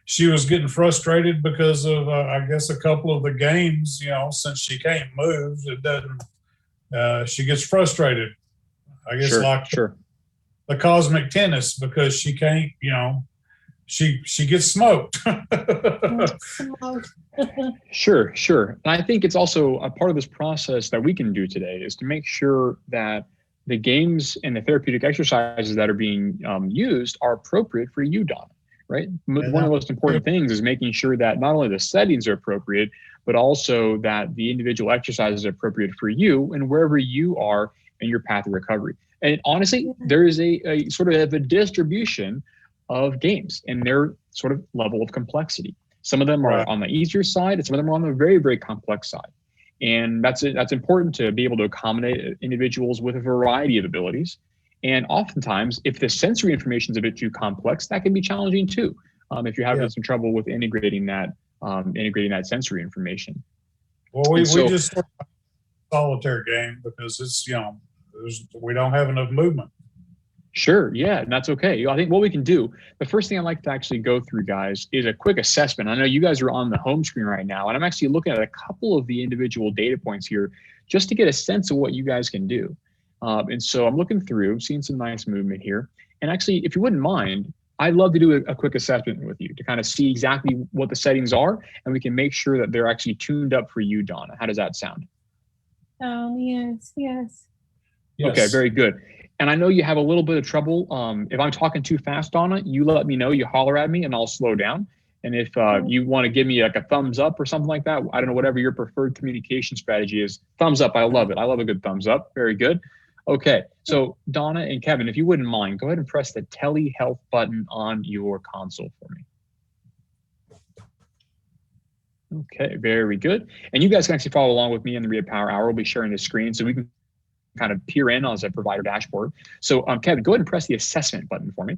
she was getting frustrated because of, I guess, a couple of the games, since she can't move, it doesn't, she gets frustrated. I guess like the cosmic tennis, because she can't, she gets smoked. Sure. And I think it's also a part of this process that we can do today is to make sure that the games and the therapeutic exercises that are being used are appropriate for you, Donna, right? One of the most important things is making sure that not only the settings are appropriate, but also that the individual exercises are appropriate for you and wherever you are in your path of recovery. And honestly, there is a sort of a distribution of games and their sort of level of complexity. Some of them are on the easier side, and some of them are on the very, very complex side. And that's important to be able to accommodate individuals with a variety of abilities. And oftentimes, if the sensory information is a bit too complex, that can be challenging too. If you're having some trouble with integrating that sensory information. Well, we just sort of solitaire game because it's we don't have enough movement. Sure, yeah, and that's okay. I think what we can do, the first thing I'd like to actually go through, guys, is a quick assessment. I know you guys are on the home screen right now, and I'm actually looking at a couple of the individual data points here just to get a sense of what you guys can do. And so I'm looking through, seeing some nice movement here. And actually, if you wouldn't mind, I'd love to do a quick assessment with you to kind of see exactly what the settings are, and we can make sure that they're actually tuned up for you, Donna. How does that sound? Yes. Okay, very good. And I know you have a little bit of trouble. If I'm talking too fast, Donna, you let me know, you holler at me and I'll slow down. And if you want to give me like a thumbs up or something like that, I don't know, whatever your preferred communication strategy is, thumbs up. I love it. I love a good thumbs up. Very good. Okay. So Donna and Kevin, if you wouldn't mind, go ahead and press the telehealth button on your console for me. Okay, very good. And you guys can actually follow along with me in the Rehab Power Hour. We'll be sharing the screen so we can kind of peer in as a provider dashboard. So Kevin, go ahead and press the assessment button for me.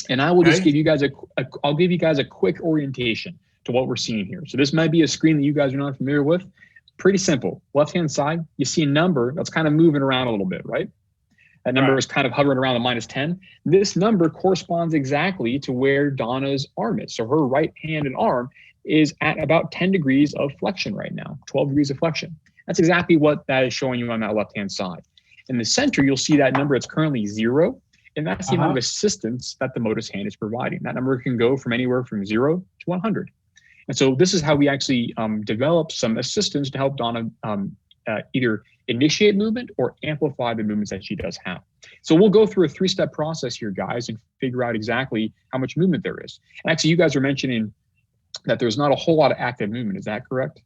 And I will just give you guys I'll give you guys a quick orientation to what we're seeing here. So this might be a screen that you guys are not familiar with. Pretty simple. Left-hand side, you see a number that's kind of moving around a little bit, right? That number is kind of hovering around the -10. This number corresponds exactly to where Donna's arm is. So her right hand and arm is at about 10 degrees of flexion right now, 12 degrees of flexion. That's exactly what that is showing you on that left-hand side. In the center, you'll see that number is currently 0, and that's the amount of assistance that the Motus hand is providing. That number can go from anywhere from 0 to 100. And so this is how we actually develop some assistance to help Donna either initiate movement or amplify the movements that she does have. So we'll go through a 3-step process here, guys, and figure out exactly how much movement there is. And actually, you guys are mentioning that there's not a whole lot of active movement. Is that correct?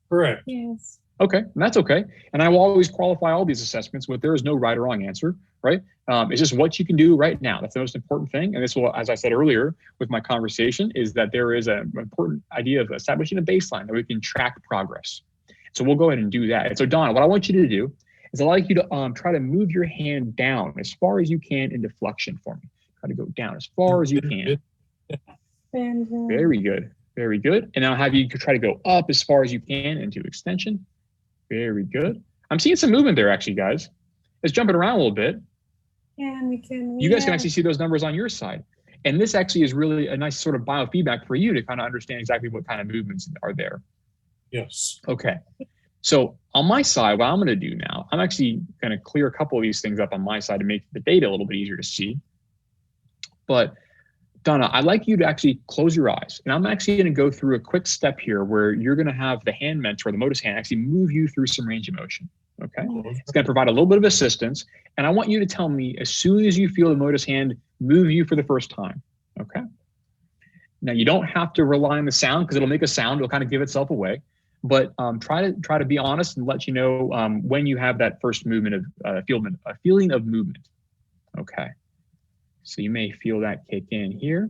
Correct. Yes. Okay, and that's okay. And I will always qualify all these assessments with there is no right or wrong answer, right? It's just what you can do right now. That's the most important thing. And this will, as I said earlier with my conversation, is that there is an important idea of establishing a baseline that we can track progress. So we'll go ahead and do that. And so Donna, what I want you to do is I'd like you to try to move your hand down as far as you can into flexion for me. Try to go down as far as you can. Very good. Very good. And I'll have you try to go up as far as you can into extension. Very good. I'm seeing some movement there, actually, guys. It's jumping around a little bit. Yeah, you guys can actually see those numbers on your side. And this actually is really a nice sort of biofeedback for you to kind of understand exactly what kind of movements are there. Yes. Okay. So on my side, what I'm going to do now, I'm actually going to clear a couple of these things up on my side to make the data a little bit easier to see. But Donna, I'd like you to actually close your eyes. And I'm actually going to go through a quick step here where you're going to have the hand mentor, the Motus hand, actually move you through some range of motion. Okay. It's going to provide a little bit of assistance. And I want you to tell me as soon as you feel the Motus hand move you for the first time. Okay. Now you don't have to rely on the sound because it'll make a sound. It'll kind of give itself away. But try to be honest and let you know when you have that first movement of a feeling of movement. Okay. So you may feel that kick in here.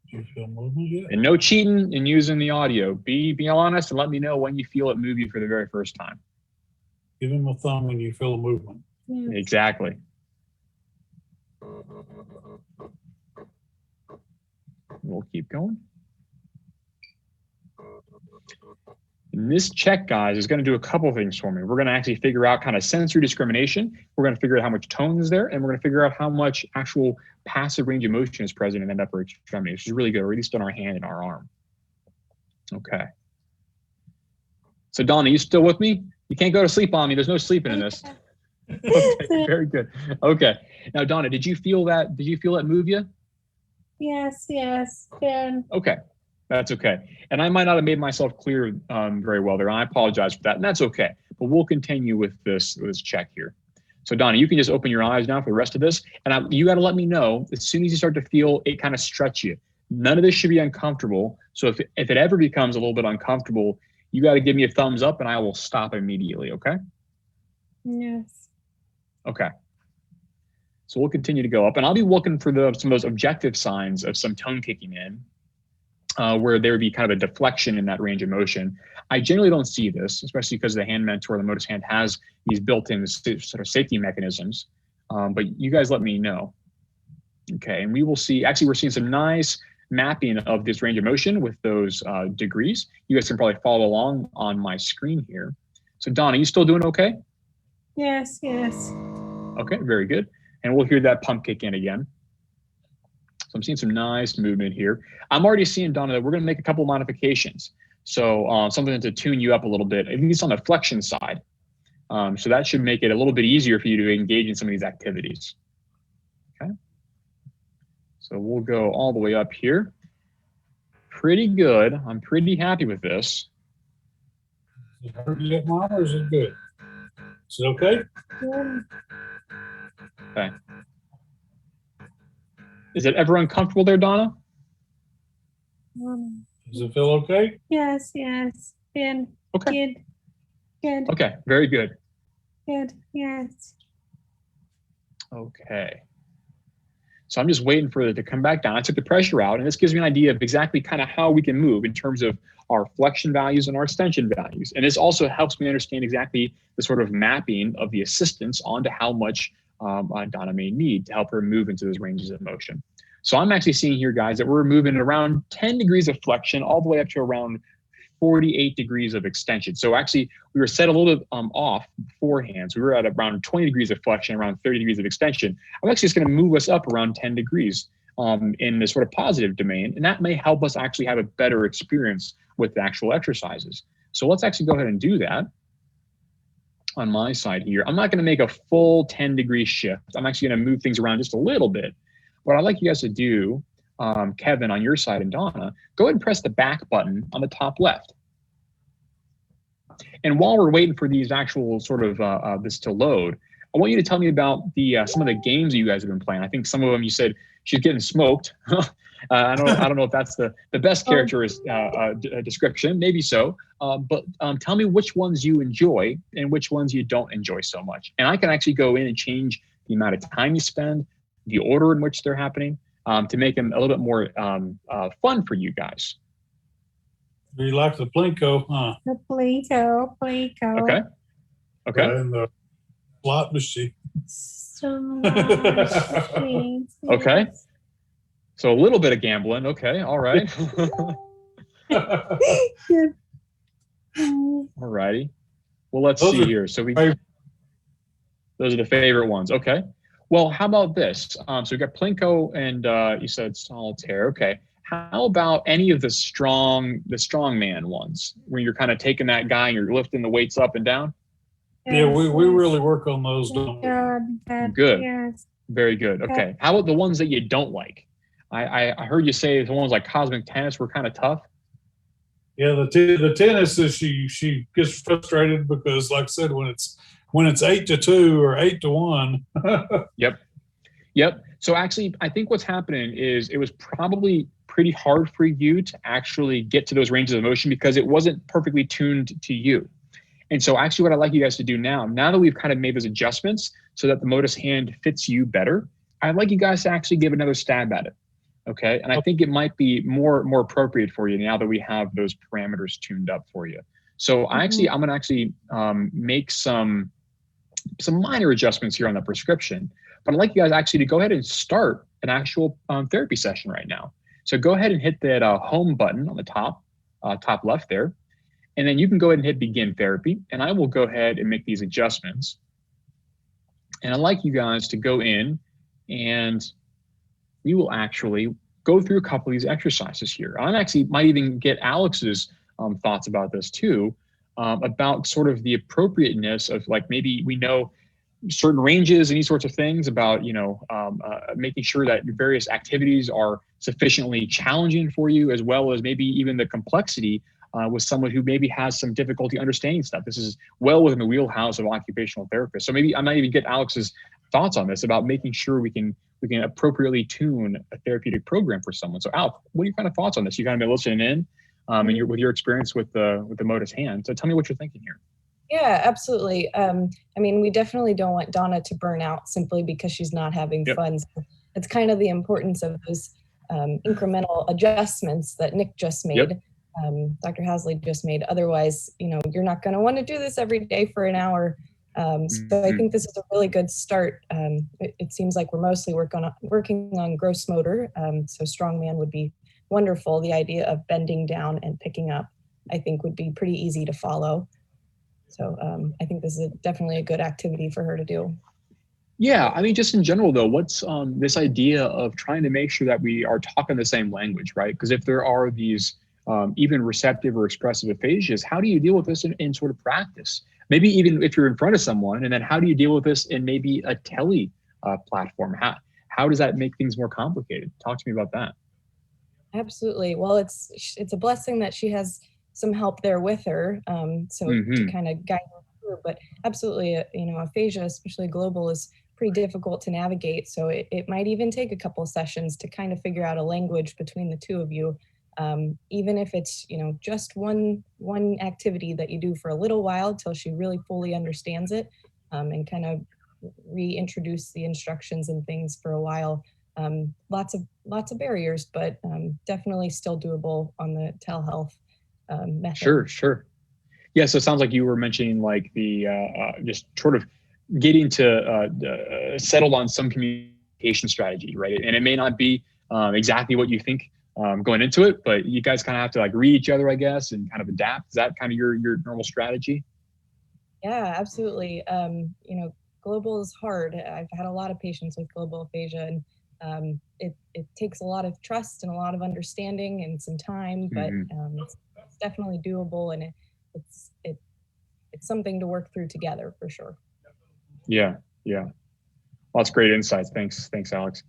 Do you feel movement yet? And no cheating in using the audio. Be honest and let me know when you feel it move you for the very first time. Give him a thumb when you feel a movement. Yes. Exactly. We'll keep going. And this check, guys, is going to do a couple of things for me. We're going to actually figure out kind of sensory discrimination. We're going to figure out how much tone is there, and we're going to figure out how much actual passive range of motion is present in that upper extremity, which is really good, or at least on our hand and our arm. Okay. So, Donna, you still with me? You can't go to sleep on me. There's no sleeping in this. Okay, very good. Okay. Now, Donna, did you feel that? Did you feel that move you? Yes, yes. Yeah. Okay. That's okay. And I might not have made myself clear very well there. And I apologize for that. And that's okay. But we'll continue with this check here. So, Donna, you can just open your eyes now for the rest of this. And you got to let me know as soon as you start to feel it kind of stretch you. None of this should be uncomfortable. So if it ever becomes a little bit uncomfortable, you got to give me a thumbs up and I will stop immediately. Okay? Yes. Okay. So we'll continue to go up. And I'll be looking for some of those objective signs of some tone kicking in. Where there would be kind of a deflection in that range of motion. I generally don't see this, especially because the Hand Mentor, the Motus Hand, has these built-in sort of safety mechanisms. But you guys let me know. Okay, and we will see, actually we're seeing some nice mapping of this range of motion with those degrees. You guys can probably follow along on my screen here. So Donna, you still doing okay? Yes, yes. Okay, very good. And we'll hear that pump kick in again. So I'm seeing some nice movement here. I'm already seeing, Donna, that we're going to make a couple modifications. So something to tune you up a little bit, at least on the flexion side. So that should make it a little bit easier for you to engage in some of these activities. Okay. So we'll go all the way up here. Pretty good. I'm pretty happy with this. Is it hurt yet, Mom, or is it good? Is it okay? Yeah. Okay. Is it ever uncomfortable there, Donna? Does it feel okay? Yes, yes. Good. Okay. Good. Good. Okay, very good. Good. Yes. Okay. So I'm just waiting for it to come back down. I took the pressure out, and this gives me an idea of exactly kind of how we can move in terms of our flexion values and our extension values. And this also helps me understand exactly the sort of mapping of the assistance onto how much Donna may need to help her move into those ranges of motion. So I'm actually seeing here, guys, that we're moving around 10 degrees of flexion all the way up to around 48 degrees of extension. So actually, we were set a little bit off beforehand. So we were at around 20 degrees of flexion, around 30 degrees of extension. I'm actually just going to move us up around 10 degrees in this sort of positive domain. And that may help us actually have a better experience with the actual exercises. So let's actually go ahead and do that on my side here. I'm not going to make a full 10-degree shift. I'm actually going to move things around just a little bit. What I'd like you guys to do, Kevin, on your side, and Donna, go ahead and press the back button on the top left. And while we're waiting for these actual sort of this to load, I want you to tell me about the some of the games that you guys have been playing. I think some of them you said she's getting smoked. I don't know if that's the best character description, maybe so. But tell me which ones you enjoy and which ones you don't enjoy so much. And I can actually go in and change the amount of time you spend, the order in which they're happening, to make them a little bit more fun for you guys. You like the Plinko, huh? The Plinko. Okay. Okay. And the slot machine. Okay. So a little bit of gambling. Okay. All right. All righty. Well, let's see here. So those are the favorite ones. Okay. Well, how about this? So we got Plinko and you said solitaire. Okay. How about any of the strongman ones where you're kind of taking that guy and you're lifting the weights up and down? Yeah, we really work on those, don't we? Good. Yes. Very good. Okay. How about the ones that you don't like? I heard you say the ones like cosmic tennis were kind of tough. Yeah, the tennis is she gets frustrated because, like I said, when it's 8-2 or 8-1. Yep. So actually, I think what's happening is it was probably pretty hard for you to actually get to those ranges of motion because it wasn't perfectly tuned to you. And so actually what I'd like you guys to do now that we've kind of made those adjustments so that the Motus Hand fits you better, I'd like you guys to actually give another stab at it. Okay. And I think it might be more appropriate for you now that we have those parameters tuned up for you. So I'm going to actually make some minor adjustments here on the prescription, but I'd like you guys actually to go ahead and start an actual therapy session right now. So go ahead and hit that home button on the top left there. And then you can go ahead and hit begin therapy, and I will go ahead and make these adjustments. And I'd like you guys to go in, and we will actually go through a couple of these exercises here. I actually might even get Alex's thoughts about this too, about sort of the appropriateness of, like, maybe we know certain ranges and these sorts of things about, making sure that various activities are sufficiently challenging for you, as well as maybe even the complexity with someone who maybe has some difficulty understanding stuff. This is well within the wheelhouse of occupational therapists. So maybe I might even get Alex's thoughts on this about making sure we can appropriately tune a therapeutic program for someone. So Alex, what are your kind of thoughts on this? You kind of been listening in, and with your experience with the Motus hand. So tell me what you're thinking here. Yeah, absolutely. We definitely don't want Donna to burn out simply because she's not having fun. So it's kind of the importance of those incremental adjustments that Nick just made, Dr. Hasley just made. Otherwise, you're not going to want to do this every day for an hour. So I think this is a really good start. It seems like we're mostly working on gross motor. So strongman would be wonderful. The idea of bending down and picking up, I think, would be pretty easy to follow. So I think this is definitely a good activity for her to do. Yeah, just in general though, what's this idea of trying to make sure that we are talking the same language, right? Because if there are these even receptive or expressive aphasias, how do you deal with this in sort of practice? Maybe even if you're in front of someone, and then how do you deal with this in maybe a tele platform? How does that make things more complicated? Talk to me about that. Absolutely. Well, it's a blessing that she has some help there with her, to kind of guide her through. But absolutely, aphasia, especially global, is pretty difficult to navigate. So it might even take a couple of sessions to kind of figure out a language between the two of you. Even if it's, just one activity that you do for a little while till she really fully understands it, and kind of reintroduce the instructions and things for a while. Lots of barriers, but definitely still doable on the telehealth method. Sure. Yeah, so it sounds like you were mentioning like the just sort of getting to settled on some communication strategy, right? And it may not be exactly what you think going into it, but you guys kind of have to like read each other, I guess, and kind of adapt. Is that kind of your normal strategy? Yeah, absolutely. Global is hard. I've had a lot of patients with global aphasia, and it takes a lot of trust and a lot of understanding and some time, but it's definitely doable, and it's something to work through together for sure. Yeah. Well, that's great insights. Thanks, Alex.